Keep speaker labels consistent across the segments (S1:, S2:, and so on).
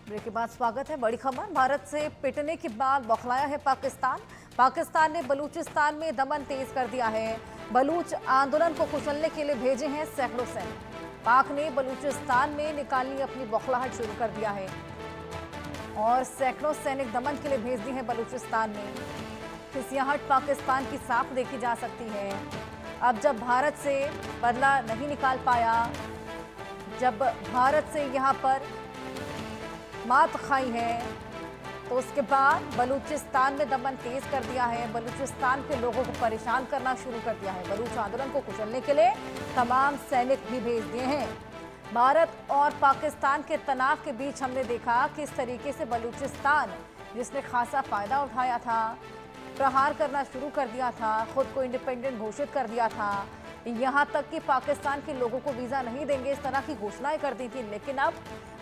S1: Break के बाद स्वागत है। बड़ी खबर, भारत से पिटने के बाद बौखलाया है पाकिस्तान। पाकिस्तान ने बलूचिस्तान में दमन तेज कर दिया है। बलूच आंदोलन को कुचलने के लिए भेजे हैं सैकड़ों सैनिक। पाक ने बलूचिस्तान में निकालनी अपनी बौखलाहट शुरू कर दिया है और सैकड़ों सैनिक दमन के लिए भेज दिए हैं बलूचिस्तान में। खिसियाहट पाकिस्तान की साफ देखी जा सकती है। अब जब भारत से बदला नहीं निकाल पाया, जब भारत से यहाँ पर मात खाई है, तो उसके बाद बलूचिस्तान में दमन तेज कर दिया है। बलूचिस्तान के लोगों को परेशान करना शुरू कर दिया है। बलूच आंदोलन को कुचलने के लिए तमाम सैनिक भी भेज दिए हैं। भारत और पाकिस्तान के तनाव के बीच हमने देखा किस तरीके से बलूचिस्तान, जिसने खासा फायदा उठाया था, प्रहार करना शुरू कर दिया था, खुद को इंडिपेंडेंट घोषित कर दिया था, यहाँ तक कि पाकिस्तान के लोगों को वीज़ा नहीं देंगे इस तरह की घोषणाएं कर दी थी। लेकिन अब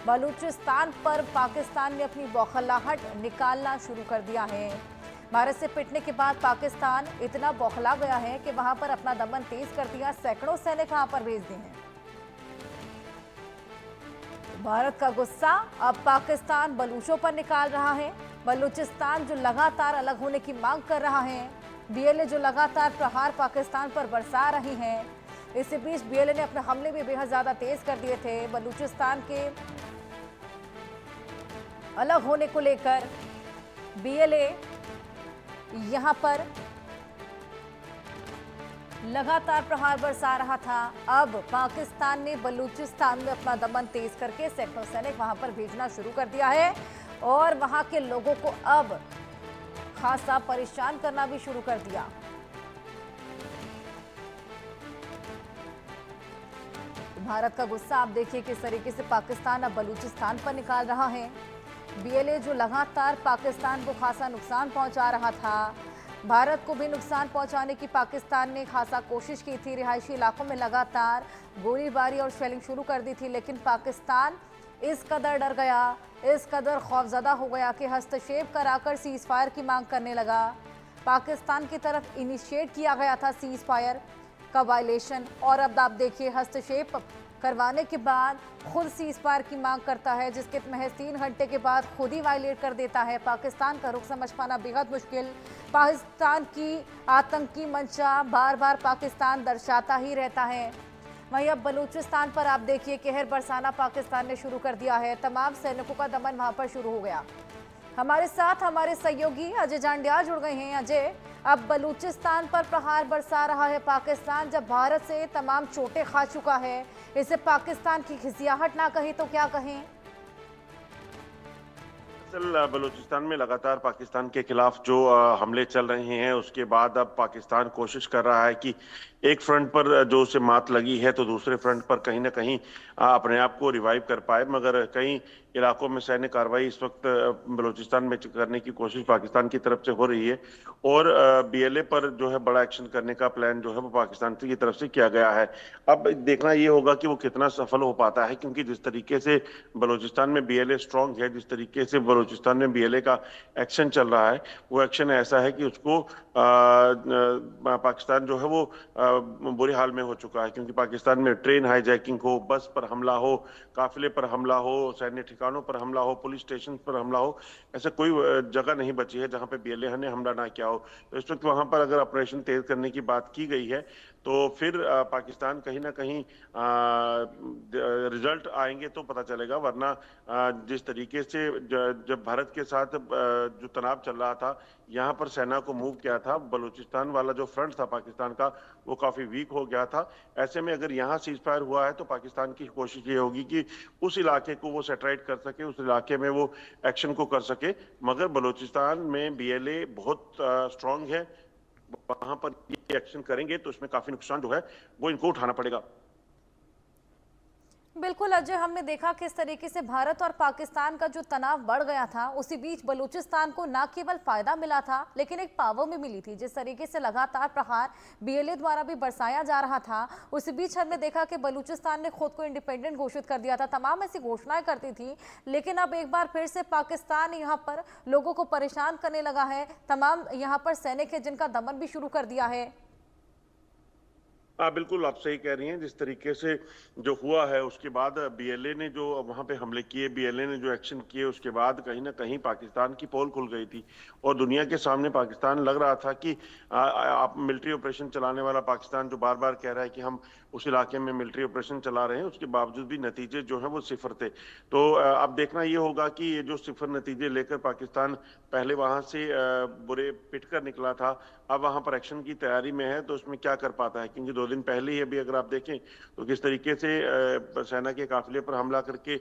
S1: बलूचिस्तान पर पाकिस्तान ने अपनी बौखलाहट निकालना शुरू कर दिया है। भारत से पिटने के बाद पाकिस्तान इतना बौखला गया है कि वहां पर अपना दमन तेज कर दिया, सैकड़ों सैनिक वहां पर भेज दिए हैं। भारत का गुस्सा अब पाकिस्तान बलूचों पर निकाल रहा है। बलूचिस्तान जो लगातार अलग होने की मांग कर रहा है, बीएलए जो लगातार प्रहार पाकिस्तान पर बरसा रही है, इसी बीच बीएलए ने अपने हमले भी बेहद ज्यादा तेज कर दिए थे। बलूचिस्तान के अलग होने को लेकर बीएलए यहां पर लगातार प्रहार बरसा रहा था। अब पाकिस्तान ने बलूचिस्तान में अपना दमन तेज करके सैकड़ों सैनिक वहां पर भेजना शुरू कर दिया है और वहां के लोगों को अब खासा परेशान करना भी शुरू कर दिया। भारत का गुस्सा आप देखिए किस तरीके से पाकिस्तान अब बलूचिस्तान पर निकाल रहा है। बीएलए जो लगातार पाकिस्तान को खासा नुकसान पहुंचा रहा था, भारत को भी नुकसान पहुंचाने की पाकिस्तान ने खासा कोशिश की थी। रिहायशी इलाकों में लगातार गोलीबारी और शेलिंग शुरू कर दी थी, लेकिन पाकिस्तान इस कदर डर गया, इस कदर खौफजदा हो गया कि हस्तक्षेप कराकर सीज फायर की मांग करने लगा। पाकिस्तान की तरफ इनिशिएट किया गया था सीज फायर का वायलेशन, और अब आप देखिए हस्तक्षेप करवाने के बाद खुद सीज फायर की मांग करता है, जिसके महज 3 घंटे के बाद खुद ही वायलेट कर देता है। पाकिस्तान का रुख समझ पाना बेहद मुश्किल। पाकिस्तान की आतंकी मंशा बार बार पाकिस्तान दर्शाता ही रहता है। वहीं अब बलूचिस्तान पर आप देखिए कहर बरसाना पाकिस्तान ने शुरू कर दिया है। तमाम सैनिकों का दमन वहां पर शुरू हो गया। हमारे साथ हमारे सहयोगी अजय जांडिया जुड़ गए हैं। अजय, अब बलूचिस्तान पर प्रहार बरसा रहा है पाकिस्तान, जब भारत से तमाम चोटें खा चुका है। इसे पाकिस्तान की खिसियाहट ना कहे तो क्या कहें?
S2: बलूचिस्तान में लगातार पाकिस्तान के खिलाफ जो हमले चल रहे हैं, उसके बाद अब पाकिस्तान कोशिश कर रहा है कि एक फ्रंट पर जो उसे मात लगी है तो दूसरे फ्रंट पर कहीं ना कहीं अपने आप को रिवाइव कर पाए। मगर कई इलाकों में सैन्य कार्रवाई इस वक्त बलूचिस्तान में करने की कोशिश पाकिस्तान की तरफ से हो रही है और बीएलए पर जो है बड़ा एक्शन करने का प्लान जो है वो पाकिस्तान की तरफ से किया गया है। अब देखना ये होगा कि वो कितना सफल हो पाता है, क्योंकि जिस तरीके से बलूचिस्तान में बीएलए स्ट्रांग है, जिस तरीके से बलूचिस्तान में बीएलए का एक्शन चल रहा है, वो एक्शन ऐसा है कि उसको पाकिस्तान जो है वो बुरे हाल में हो चुका है। क्योंकि पाकिस्तान में ट्रेन हाईजैकिंग हो, बस पर हमला हो, काफिले पर हमला हो, सैन्य ठिकानों पर हमला हो, पुलिस स्टेशन पर हमला हो, ऐसा कोई जगह नहीं बची है जहां पे बीएलए ने हमला ना किया हो। तो इस वक्त वहां पर अगर ऑपरेशन तेज करने की बात की गई है तो फिर पाकिस्तान कहीं ना कहीं रिजल्ट आएंगे तो पता चलेगा। वरना जिस तरीके से जब भारत के साथ जो तनाव चल रहा था, यहाँ पर सेना को मूव किया था, बलूचिस्तान वाला जो फ्रंट था पाकिस्तान का वो काफी वीक हो गया था। ऐसे में अगर यहाँ सीज फायर हुआ है तो पाकिस्तान की कोशिश ये होगी कि उस इलाके को वो सेटराइट कर सके, उस इलाके में वो एक्शन को कर सके। मगर बलूचिस्तान में बीएलए बहुत स्ट्रांग है, वहां पर ये एक्शन करेंगे तो उसमें काफी नुकसान जो है वो इनको उठाना पड़ेगा।
S1: बिल्कुल अजय, हमने देखा किस तरीके से भारत और पाकिस्तान का जो तनाव बढ़ गया था, उसी बीच बलूचिस्तान को न केवल फायदा मिला था लेकिन एक पावर भी मिली थी। जिस तरीके से लगातार प्रहार बीएलए द्वारा भी बरसाया जा रहा था, उसी बीच हमने देखा कि बलूचिस्तान ने खुद को इंडिपेंडेंट घोषित कर दिया था, तमाम ऐसी घोषणाएं करती थी। लेकिन अब एक बार फिर से पाकिस्तान यहाँ पर लोगों को परेशान करने लगा है। तमाम यहाँ पर सैनिक है जिनका दमन भी शुरू कर दिया है।
S2: बिल्कुल आप सही कह रही हैं। जिस तरीके से जो हुआ है उसके बाद बीएलए ने जो वहां पे हमले किए, बीएलए ने जो एक्शन किए, उसके बाद कहीं ना कहीं पाकिस्तान की पोल खुल गई थी और दुनिया के सामने पाकिस्तान लग रहा था कि आप मिलिट्री ऑपरेशन चलाने वाला पाकिस्तान जो बार बार कह रहा है कि हम उस इलाके में मिलिट्री ऑपरेशन चला रहे हैं, उसके बावजूद भी नतीजे जो है वो सिफर थे। तो अब देखना ये होगा कि ये जो सिफर नतीजे लेकर पाकिस्तान पहले वहां से बुरे पिट कर निकला था, अब वहां पर एक्शन की तैयारी में है, तो उसमें क्या कर पाता है। क्योंकि 2 दिन पहले ही अभी अगर आप देखें तो किस तरीके से सेना के काफिले पर हमला करके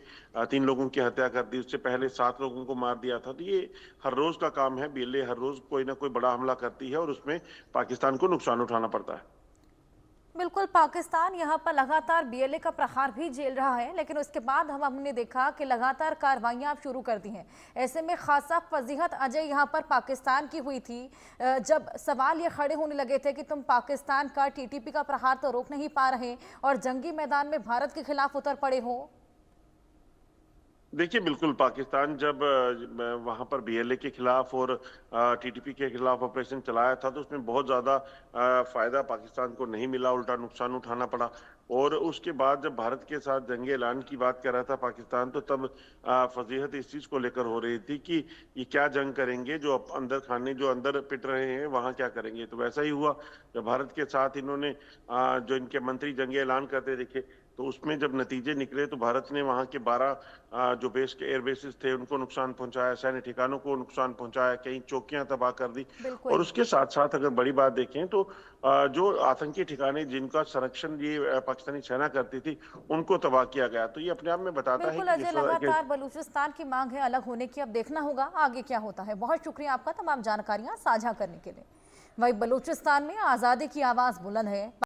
S2: 3 लोगों की हत्या कर दी, उससे पहले 7 लोगों को मार दिया था। तो ये हर रोज का काम है, बीएलए हर रोज कोई ना कोई बड़ा हमला करती है और उसमें पाकिस्तान को नुकसान उठाना पड़ता है।
S1: बिल्कुल, पाकिस्तान यहाँ पर लगातार बीएलए का प्रहार भी झेल रहा है, लेकिन उसके बाद हमने देखा कि लगातार कार्रवाइयाँ अब शुरू कर दी हैं। ऐसे में खासा फजीहत अजय यहाँ पर पाकिस्तान की हुई थी, जब सवाल ये खड़े होने लगे थे कि तुम पाकिस्तान का टीटीपी का प्रहार तो रोक नहीं पा रहे और जंगी मैदान में भारत के खिलाफ उतर पड़े हो।
S2: देखिए, बिल्कुल पाकिस्तान जब वहां पर बीएलए के खिलाफ और टीटीपी के खिलाफ ऑपरेशन चलाया था, तो उसमें बहुत ज्यादा फायदा पाकिस्तान को नहीं मिला, उल्टा नुकसान उठाना पड़ा। और उसके बाद जब भारत के साथ जंग ऐलान की बात कर रहा था पाकिस्तान, तो तब फजीहत इस चीज को लेकर हो रही थी कि ये क्या जंग करेंगे, जो अंदर खाने जो अंदर पिट रहे हैं वहां क्या करेंगे। तो वैसा ही हुआ जब भारत के साथ इन्होंने जो इनके मंत्री जंग ऐलान करते दिखे, तो उसमें जब नतीजे निकले तो भारत ने वहां के 12 जो बेस के एयर बेसिस थे उनको नुकसान पहुंचाया, सैन्य ठिकानों को नुकसान पहुंचाया, कई चौकियां तबाह कर दी। और
S1: बिल्कुल।
S2: उसके साथ साथ अगर बड़ी बात देखें तो जो आतंकी ठिकाने जिनका संरक्षण ये पाकिस्तानी सेना करती थी, उनको तबाह किया गया। तो ये अपने आप में बताता है
S1: बिल्कुल
S2: कि
S1: अजय, लगातार बलूचिस्तान की मांग है अलग होने की, अब देखना होगा आगे क्या होता है। बहुत शुक्रिया आपका तमाम जानकारियां साझा करने के लिए। वही बलूचिस्तान में आज़ादी की आवाज़ बुलंद है।